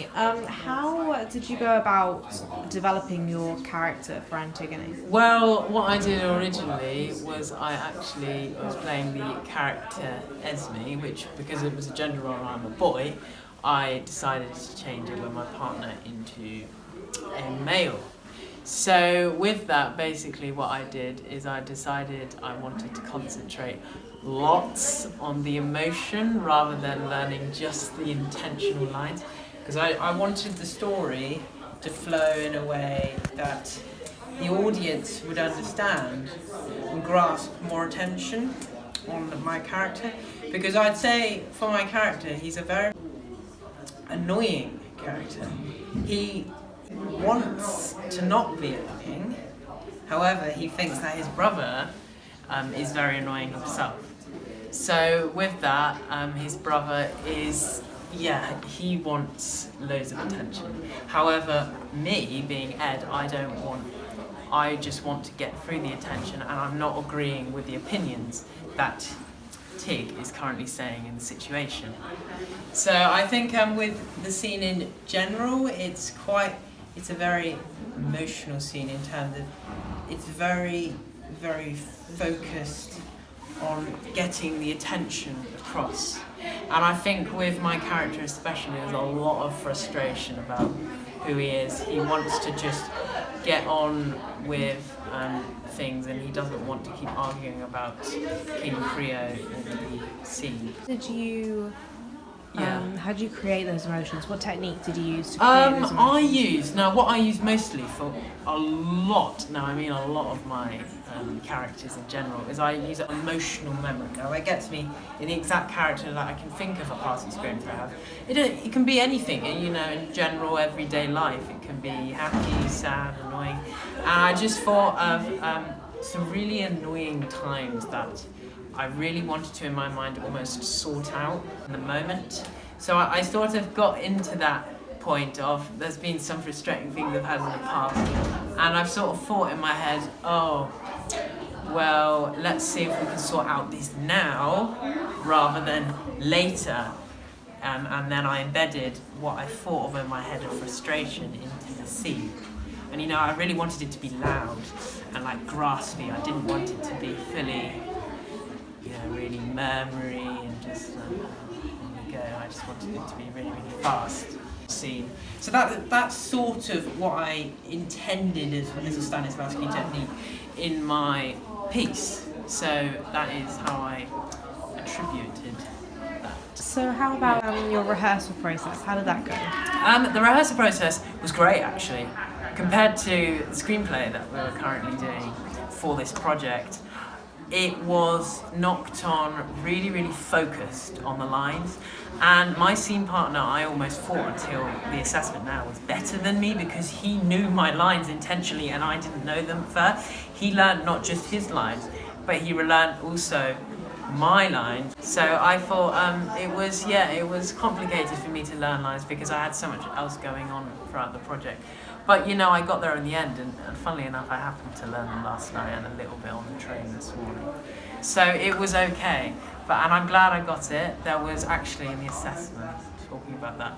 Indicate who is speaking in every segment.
Speaker 1: Antigone. How did you go about developing your character for Antigone?
Speaker 2: Well, what I did originally was I was playing the character Esme, which, because it was a gender role and I'm a boy, I decided to change it with my partner into a male. So with that, basically what I did is I decided I wanted to concentrate lots on the emotion rather than learning just the intentional lines, because I wanted the story to flow in a way that the audience would understand and grasp more attention on my character. Because I'd say for my character, he's a very annoying character. He wants to not be annoying, however he thinks that his brother is very annoying himself. So with that, his brother is, he wants loads of attention. However, me being Ed, I just want to get through the attention, and I'm not agreeing with the opinions that Tig is currently saying in the situation. So I think with the scene in general, it's a very emotional scene in terms of it's very, very focused on getting the attention across. And I think with my character especially, there's a lot of frustration about who he is. He wants to just get on with things, and he doesn't want to keep arguing about King Creole in the scene.
Speaker 1: How did you create those emotions? What technique did you use to create those emotions?
Speaker 2: What I use mostly for a lot of my characters in general, is I use emotional memory. Now that gets me in the exact character that I can think of a past experience I have. It can be anything, in general everyday life. It can be happy, sad, annoying. And I just thought of some really annoying times that I really wanted to, in my mind, almost sort out in the moment. So I sort of got into that point of there's been some frustrating things I've had in the past, and I've sort of thought in my head, let's see if we can sort out this now rather than later. And then I embedded what I thought of in my head of frustration into the scene. And I really wanted it to be loud and graspy. I didn't want it to be fully really murmury and just on the go. I just wanted it to be really, really fast scene. So that's sort of what I intended as a Stanislavski technique in my piece. So that is how I attributed that.
Speaker 1: So how about your rehearsal process? How did that go?
Speaker 2: The rehearsal process was great, actually. Compared to the screenplay that we were currently doing for this project, it was knocked on, really, really focused on the lines. And my scene partner, I almost thought until the assessment now, was better than me because he knew my lines intentionally and I didn't know them first. He learned not just his lines, but he learned also my lines. So I thought it was complicated for me to learn lines because I had so much else going on throughout the project. But I got there in the end, and funnily enough, I happened to learn them last night and a little bit on the train this morning. So it was okay, and I'm glad I got it. There was actually in the assessment, talking about that,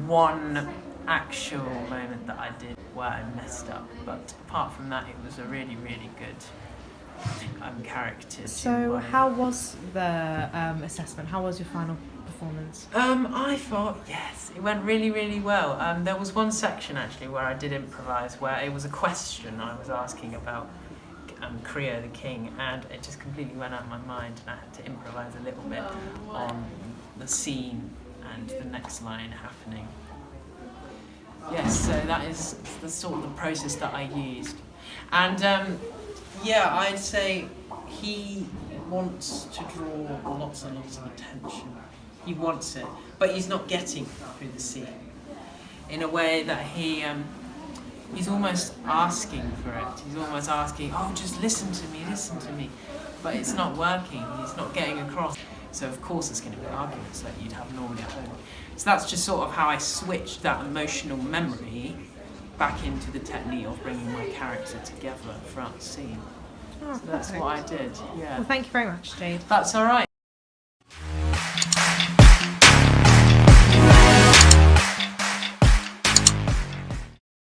Speaker 2: one actual moment that I did where I messed up. But apart from that, it was a really, really good character.
Speaker 1: So how was the assessment? How was your final performance?
Speaker 2: I thought, yes, it went really, really well. There was one section actually where I did improvise, where it was a question I was asking about Creole the king, and it just completely went out of my mind, and I had to improvise a little bit on the scene and the next line happening. Yes, so that is the sort of the process that I used. And I'd say he wants to draw lots and lots of attention. He wants it, but he's not getting through the scene in a way that he's almost asking for it. He's almost asking, just listen to me. But it's not working. He's not getting across. So of course it's going to be arguments that you'd have normally at home. So that's just sort of how I switched that emotional memory back into the technique of bringing my character together throughout the scene. So that's what I did. Yeah.
Speaker 1: Well, thank you very much, Jade.
Speaker 2: That's all right.